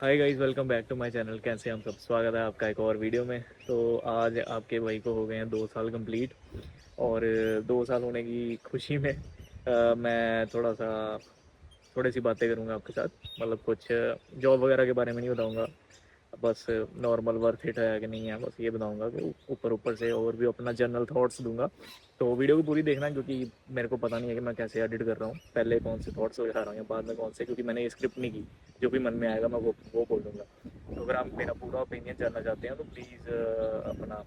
Hi guys, welcome back to my channel. कैसे हैं हम सब? स्वागत है आपका एक और वीडियो में। तो आज आपके भाई को हो गए हैं 2 साल कंप्लीट। और 2 साल होने की खुशी में मैं थोड़ी सी बातें करूंगा आपके साथ। मतलब कुछ जॉब वगैरह के बारे में नहीं बताऊंगा, बस नॉर्मल वर्थ इट है कि नहीं है, बस ये बताऊंगा कि ऊपर ऊपर से, और भी अपना जनरल थॉट्स दूंगा। तो वीडियो को पूरी देखना, क्योंकि मेरे को पता नहीं है कि मैं कैसे एडिट कर रहा हूँ, पहले कौन से थॉट्स दिखा रहा हूँ या बाद में कौन से, क्योंकि मैंने ये स्क्रिप्ट नहीं की। जो भी मन में आएगा मैं वो बोल दूँगा। तो अगर आप मेरा पूरा ओपिनियन जानना चाहते हैं तो प्लीज़ अपना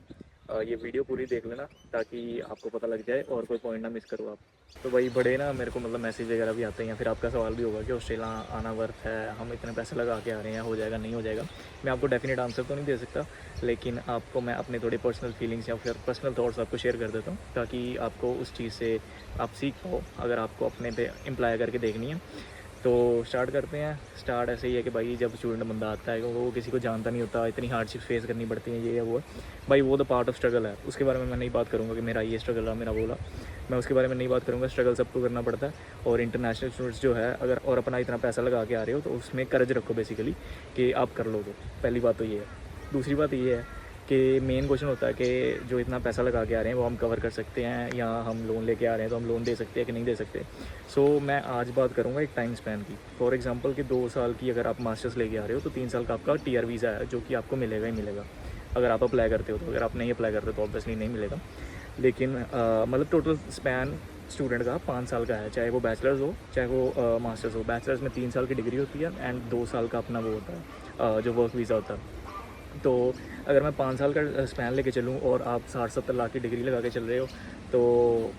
ये वीडियो पूरी देख लेना, ताकि आपको पता लग जाए और कोई पॉइंट ना मिस करो आप। तो भाई बड़े ना मेरे को मतलब मैसेज वगैरह भी आते हैं, या फिर आपका सवाल भी होगा कि ऑस्ट्रेलिया आना वर्थ है, हम इतने पैसे लगा के आ रहे हैं, हो जाएगा नहीं हो जाएगा। मैं आपको डेफिनेट आंसर तो नहीं दे सकता, लेकिन आपको मैं अपने थोड़े पर्सनल फीलिंग्स या फिर पर्सनल थॉट्स आपको शेयर कर देता हूँ, ताकि आपको उस चीज़ से आप सीख पाओ, अगर आपको अपने पे अप्लाई करके देखनी है। तो स्टार्ट करते हैं। स्टार्ट ऐसे ही है कि भाई जब स्टूडेंट बंदा आता है वो किसी को जानता नहीं होता, इतनी हार्डशिप फेस करनी पड़ती है, ये है वो है। भाई वो तो पार्ट ऑफ स्ट्रगल है, उसके बारे में मैं नहीं बात करूँगा कि मेरा ये स्ट्रगल रहा, मेरा बोला, मैं उसके बारे में नहीं बात करूँगा। स्ट्रगल सबको करना पड़ता है। और इंटरनेशनल स्टूडेंट्स जो है, अगर और अपना इतना पैसा लगा के आ रहे हो तो उसमें करज रखो बेसिकली, कि आप कर लोगे। पहली बात तो ये है। दूसरी बात ये है कि मेन क्वेश्चन होता है कि जो इतना पैसा लगा के आ रहे हैं वो हम कवर कर सकते हैं, या हम लोन लेके आ रहे हैं तो हम लोन दे सकते हैं कि नहीं दे सकते। मैं आज बात करूँगा एक टाइम स्पैन की। फॉर एग्जांपल कि 2 साल की अगर आप मास्टर्स लेके आ रहे हो तो 3 साल का आपका टीआर वीज़ा है, जो कि आपको मिलेगा ही मिलेगा अगर आप अप्लाई करते हो। तो अगर आप नहीं अप्लाई करते तो ऑब्वियसली नहीं मिलेगा। लेकिन मतलब टोटल स्पैन स्टूडेंट का 5 साल का है, चाहे वो बैचलर्स हो चाहे वो मास्टर्स हो। बैचलर्स में 3 साल की डिग्री होती है, एंड 2 साल का अपना वो होता है जो वर्क वीज़ा होता है। तो अगर मैं 5 साल का स्पैन लेके चलूँ और आप 60-70 लाख की डिग्री लगा के चल रहे हो, तो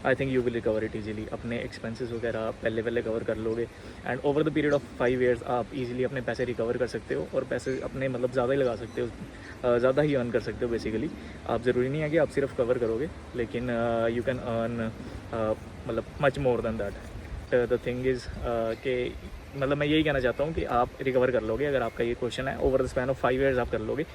I think you will recover it easily. अपने एक्सपेंसेस वगैरह पहले पहले कवर कर लोगे, and over the period of 5 years आप इजीली अपने पैसे रिकवर कर सकते हो, और पैसे अपने मतलब ज़्यादा ही लगा सकते हो, ज़्यादा ही अर्न कर सकते हो बेसिकली। आप ज़रूरी नहीं है कि आप सिर्फ कवर करोगे, लेकिन यू कैन अर्न मतलब much more than that. The thing is कि मतलब मैं यही कहना चाहता हूँ कि आप रिकवर कर लोगे। अगर आपका ये क्वेश्चन है, over the span of 5 years आप कर लोगे।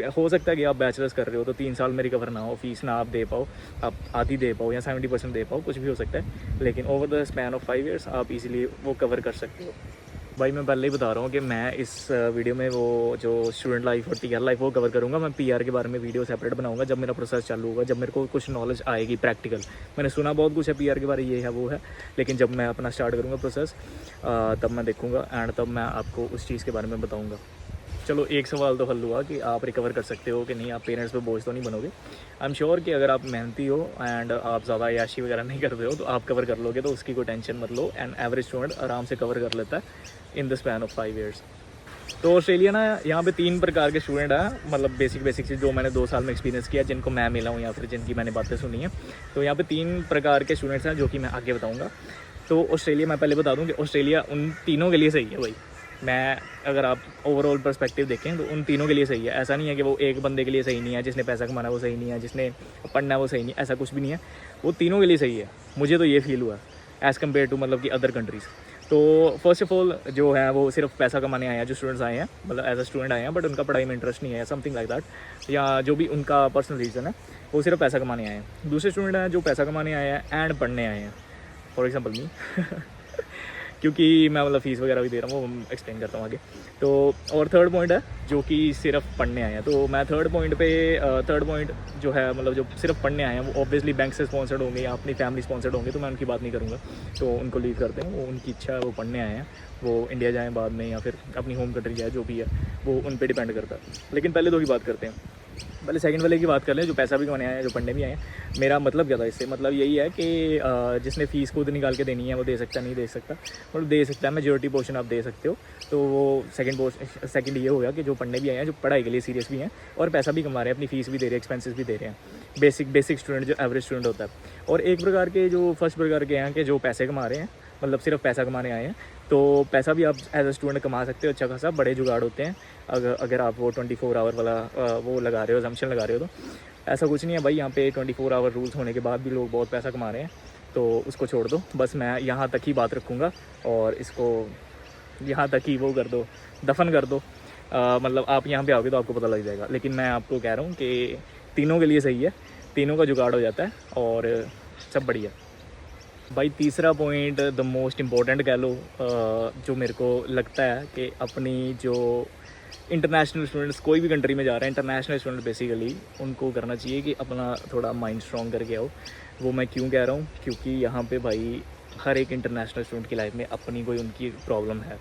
हो सकता है कि आप बैचलर्स कर रहे हो तो 3 साल में रिकवर ना हो, फीस ना आप दे पाओ, आप आधी दे पाओ या 70% दे पाओ, कुछ भी हो सकता है, लेकिन over the span of 5 years आप इजीली वो कवर कर सकते हो। भाई मैं पहले ही बता रहा हूँ कि मैं इस वीडियो में वो जो स्टूडेंट लाइफ और टीआर लाइफ वो कवर करूँगा। मैं पीआर के बारे में वीडियो सेपरेट बनाऊँगा जब मेरा प्रोसेस चालू होगा, जब मेरे को कुछ नॉलेज आएगी प्रैक्टिकल। मैंने सुना बहुत कुछ है पीआर के बारे, ये है वो है, लेकिन जब मैं अपना स्टार्ट करूँगा प्रोसेस तब मैं देखूँगा, एंड तब मैं आपको उस चीज़ के बारे में बताऊँगा। चलो एक सवाल तो हल हुआ कि आप रिकवर कर सकते हो कि नहीं, आप पेरेंट्स पे बोझ तो नहीं बनोगे। आई एम श्योर कि अगर आप मेहनती हो एंड आप ज़्यादा याशी वगैरह नहीं करते हो तो आप कवर कर लोगे, तो उसकी कोई टेंशन मत लो। एंड एवरेज स्टूडेंट आराम से कवर कर लेता है in the span of 5 years. तो ऑस्ट्रेलिया ना, यहाँ पे 3 प्रकार के स्टूडेंट हैं, मतलब बेसिक चीज़ जो मैंने 2 साल में एक्सपीरियंस किया, जिनको मैं मिला हूँ या फिर जिनकी मैंने बातें सुनी हैं। तो यहाँ पे 3 प्रकार के स्टूडेंट्स हैं जो कि मैं आगे बताऊँगा। तो ऑस्ट्रेलिया, मैं पहले बता दूँ कि ऑस्ट्रेलिया उन तीनों के लिए सही है भाई। मैं अगर आप ओवरऑल पर्सपेक्टिव देखें तो उन तीनों के लिए सही है। ऐसा नहीं है कि वो एक बंदे के लिए सही नहीं है, जिसने पैसा कमाना वो सही नहीं है, जिसने पढ़ना वो सही नहीं, ऐसा कुछ भी नहीं है। वो तीनों के लिए सही है, मुझे तो ये फील हुआ एज़ कम्पेयर टू मतलब कि अदर कंट्रीज़। तो फर्स्ट ऑफ ऑल जो है वो सिर्फ पैसा कमाने आए हैं, जो स्टूडेंट्स आए हैं, मतलब एज अ स्टूडेंट आए हैं, बट उनका पढ़ाई में इंटरेस्ट नहीं है, समथिंग लाइक दैट, या जो भी उनका पर्सनल रीज़न है, वो सिर्फ पैसा कमाने आए हैं। दूसरे स्टूडेंट हैं जो पैसा कमाने आए हैं एंड पढ़ने आए हैं, फॉर एग्जाम्पल मी क्योंकि मैं मतलब फ़ीस वगैरह भी दे रहा हूँ, वो एक्सप्लेन करता हूँ आगे। तो और थर्ड पॉइंट है जो कि सिर्फ पढ़ने आए हैं। तो मैं थर्ड पॉइंट जो है, मतलब जो सिर्फ पढ़ने आए हैं, वो ऑब्वियसली बैंक से स्पॉन्सर्ड होंगे या अपनी फैमिली स्पॉन्सर्ड होंगे, तो मैं उनकी बात नहीं करूँगा, तो उनको लीव करते हैं। वो उनकी इच्छा है, वो पढ़ने आए हैं, वो इंडिया जाएँ बाद में या फिर अपनी होम कंट्री जाए, जो भी है वो उन पर डिपेंड करता है। लेकिन पहले दो की बात करते हैं। पहले सेकंड वाले की बात कर लें, जो पैसा भी कमाने आए हैं, जो पढ़ने भी आए हैं। मेरा मतलब क्या था इससे, मतलब यही है कि जिसने फ़ीस खुद निकाल के देनी है वो दे सकता, नहीं दे सकता, मतलब दे सकता है, मेजॉरिटी पोर्शन आप दे सकते हो। तो वो सेकंड ये हो गया कि जो पढ़ने भी आए हैं, जो पढ़ाई के लिए सीरियस भी हैं और पैसा भी कमा रहे हैं, अपनी फ़ीस भी दे रहे हैं, एक्सपेंसेस भी दे रहे हैं। बेसिक स्टूडेंट जो एवरेज स्टूडेंट होता है। और एक प्रकार के जो फर्स्ट प्रकार के हैं कि जो पैसे कमा रहे हैं, मतलब सिर्फ पैसा कमाने आए हैं। तो पैसा भी आप एज अ स्टूडेंट कमा सकते हो अच्छा खासा, बड़े जुगाड़ होते हैं। अगर आप वो 24 आवर वाला वो लगा रहे हो, जम्पशन लगा रहे हो, तो ऐसा कुछ नहीं है भाई। यहाँ पे 24 आवर रूल्स होने के बाद भी लोग बहुत पैसा कमा रहे हैं, तो उसको छोड़ दो। बस मैं यहाँ तक ही बात रखूँगा और इसको यहाँ तक ही वो कर दो, दफन कर दो। मतलब आप यहाँ पे आओगे तो आपको पता लग जाएगा। लेकिन मैं आपको कह रहा हूँ कि तीनों के लिए सही है, तीनों का जुगाड़ हो जाता है और सब बढ़िया। भाई तीसरा पॉइंट द मोस्ट इम्पोर्टेंट कह लो, जो मेरे को लगता है कि अपनी जो इंटरनेशनल स्टूडेंट्स कोई भी कंट्री में जा रहे हैं, इंटरनेशनल स्टूडेंट बेसिकली उनको करना चाहिए कि अपना थोड़ा माइंड स्ट्रॉन्ग करके आओ। वो मैं क्यों कह रहा हूँ, क्योंकि यहाँ पे भाई हर एक इंटरनेशनल स्टूडेंट की लाइफ में अपनी कोई उनकी प्रॉब्लम है,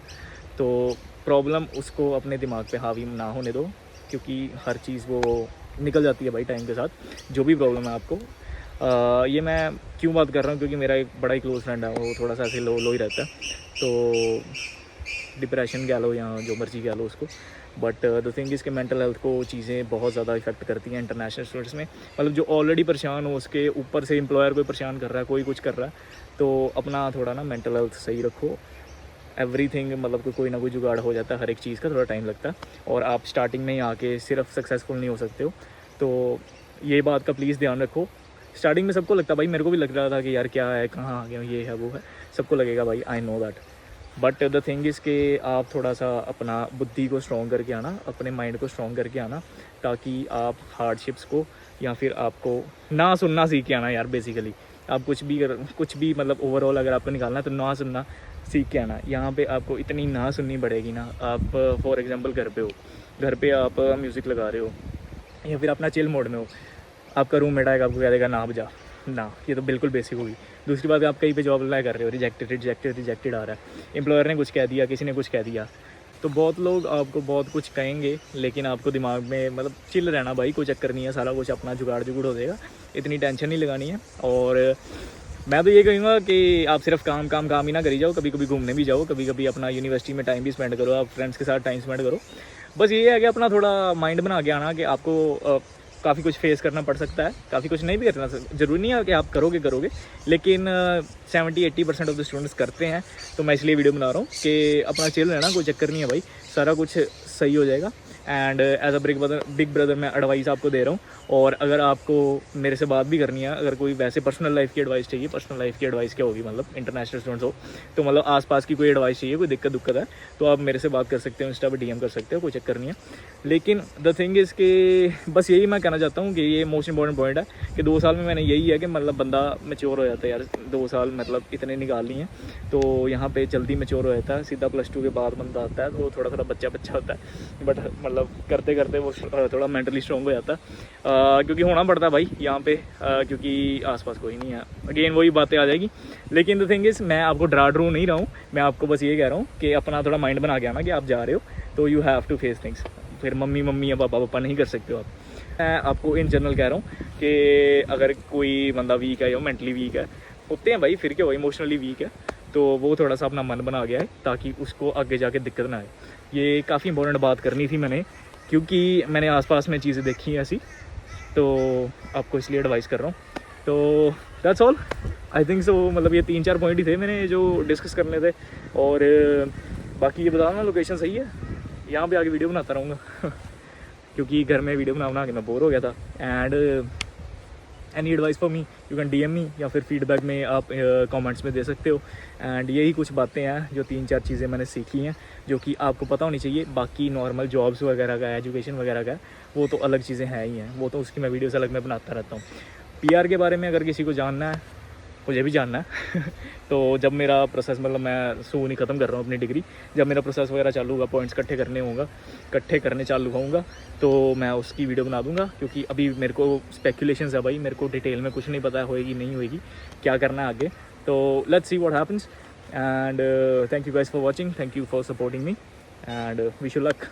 तो प्रॉब्लम उसको अपने दिमाग पे हावी ना होने दो, क्योंकि हर चीज़ वो निकल जाती है भाई टाइम के साथ। जो भी प्रॉब्लम है आपको, ये मैं क्यों बात कर रहा हूँ, क्योंकि मेरा एक बड़ा ही क्लोज फ्रेंड है, वो थोड़ा सा ऐसे लो लो ही रहता है, तो डिप्रेशन कह लो या जो मर्जी कह लो उसको। बट द थिंग इज़ कि मेंटल हेल्थ को चीज़ें बहुत ज़्यादा इफेक्ट करती हैं इंटरनेशनल स्टूडेंट्स में। मतलब जो ऑलरेडी परेशान हो, उसके ऊपर से एम्प्लॉयर कोई परेशान कर रहा है, कोई कुछ कर रहा है, तो अपना थोड़ा ना मेंटल हेल्थ सही रखो। एवरीथिंग मतलब कोई ना कोई जुगाड़ हो जाता है, हर एक चीज़ का थोड़ा टाइम लगता है, और आप स्टार्टिंग में ही आके सिर्फ सक्सेसफुल नहीं हो सकते हो। तो ये बात का प्लीज़ ध्यान रखो। स्टार्टिंग में सबको लगता है भाई, मेरे को भी लग रहा था कि यार क्या है, कहाँ आ गया, ये है वो है, सबको लगेगा भाई, I know that. But the thing is कि आप थोड़ा सा अपना बुद्धि को स्ट्रॉन्ग करके आना, अपने माइंड को स्ट्रॉन्ग करके आना, ताकि आप हार्डशिप्स को या फिर आपको ना सुनना सीख के आना यार। बेसिकली आप कुछ भी मतलब ओवरऑल अगर आपको निकालना है तो ना सुनना सीख के आना। यहाँ पे आपको इतनी ना सुननी पड़ेगी ना। आप फॉर एग्जांपल घर पे हो, घर पे आप म्यूज़िक लगा रहे हो या फिर अपना चिल मोड में हो, आपका रूममेट आएगा, आपको कह देगा ना बजा ना, ये तो बिल्कुल बेसिक होगी। दूसरी बात, आप कहीं पे जॉब अप्लाई कर रहे हो, रिजेक्टेड आ रहा है, एम्प्लॉयर ने कुछ कह दिया, किसी ने कुछ कह दिया, तो बहुत लोग आपको बहुत कुछ कहेंगे, लेकिन आपको दिमाग में मतलब चिल रहना भाई, कोई चक्कर नहीं है, सारा कुछ अपना जुगाड़ हो जाएगा, इतनी टेंशन नहीं लगानी है। और मैं तो ये कहूँगा कि आप सिर्फ काम ही ना करी जाओ, कभी कभी घूमने भी जाओ, कभी कभी अपना यूनिवर्सिटी में टाइम भी स्पेंड करो, आप फ्रेंड्स के साथ टाइम स्पेंड करो। बस ये है कि अपना थोड़ा माइंड बना के आना कि आपको काफ़ी कुछ फेस करना पड़ सकता है, काफ़ी कुछ नहीं भी करना, ज़रूरी नहीं है कि आप करोगे, लेकिन 70-80% ऑफ द स्टूडेंट्स करते हैं। तो मैं इसलिए वीडियो बना रहा हूँ कि अपना चिल रहना, कोई चक्कर नहीं है भाई, सारा कुछ सही हो जाएगा। And as a big brother मैं एडवाइस आपको दे रहा हूँ। और अगर आपको मेरे से बात भी करनी है, अगर कोई वैसे पर्सनल लाइफ की एडवाइस चाहिए, पर्सनल लाइफ की एडवाइस क्या होगी, मतलब इंटरनेशनल स्टूडेंट्स हो तो मतलब आसपास की कोई एडवाइस चाहिए, कोई दिक्कत है, तो आप मेरे से बात कर सकते हो, इंस्टा पर DM कर सकते हो, कोई चक्कर नहीं है। लेकिन द थिंग इज़ कि बस यही मैं कहना चाहता हूँ कि ये मोस्ट इंपॉर्टेंट पॉइंट है कि 2 साल में मैंने यही है कि मतलब बंदा मैच्योर हो जाता है यार। 2 साल मतलब इतने निकाल लिए हैं, तो यहाँ पे जल्दी मैच्योर हो जाता है। सीधा +2 के बाद बंदा आता है तो थोड़ा बच्चा होता है, बट मतलब करते करते वो थोड़ा मेंटली स्ट्रॉन्ग हो जाता है, क्योंकि होना पड़ता है भाई यहाँ पे, क्योंकि आसपास कोई नहीं है। अगेन वही बातें आ जाएगी। लेकिन द थिंग इज़ मैं आपको डरू नहीं रहा हूँ, मैं आपको बस ये कह रहा हूँ कि अपना थोड़ा माइंड बना के आना कि आप जा रहे हो तो you have to face things. फिर मम्मी या पापा नहीं कर सकते हो आप। मैं आपको इन जनरल कह रहा हूँ कि अगर कोई बंदा वीक है या मेंटली वीक है, होते हैं भाई, फिर क्या हो, इमोशनली वीक है, तो वो थोड़ा सा अपना मन बना गया है ताकि उसको आगे जाके दिक्कत ना आए। ये काफ़ी इंपॉर्टेंट बात करनी थी मैंने, क्योंकि मैंने आसपास में चीज़ें देखी हैं ऐसी, तो आपको इसलिए एडवाइस कर रहा हूँ। तो that's all, I think so. मतलब ये 3-4 पॉइंट ही थे मैंने जो डिस्कस करने थे। और बाकी ये बताना लोकेशन सही है, यहाँ पे आके वीडियो बनाता रहूँगा क्योंकि घर में वीडियो बना के मैं बोर हो गया था। And any advice for me you can DM मी, या फिर फीडबैक में आप कमेंट्स में दे सकते हो। एंड यही कुछ बातें हैं जो 3-4 चीज़ें मैंने सीखी हैं जो कि आपको पता होनी चाहिए। बाकी नॉर्मल जॉब्स वगैरह का, एजुकेशन वगैरह का, वो तो अलग चीज़ें हैं ही हैं, वो तो उसकी मैं वीडियोस अलग में बनाता रहता हूँ। PR के बारे में अगर किसी को जानना है, मुझे भी जानना है तो जब मेरा प्रोसेस, मतलब मैं सून ही ख़त्म कर रहा हूँ अपनी डिग्री, जब मेरा प्रोसेस वगैरह चालू होगा, पॉइंट्स इकट्ठे करने चालू होऊंगा, तो मैं उसकी वीडियो बना दूंगा। क्योंकि अभी मेरे को स्पेकुलेशंस है भाई, मेरे को डिटेल में कुछ नहीं पता होएगी नहीं होएगी, क्या करना है आगे। तो let's see what happens. And thank you guys for watching, thank you for supporting me, and wish you luck.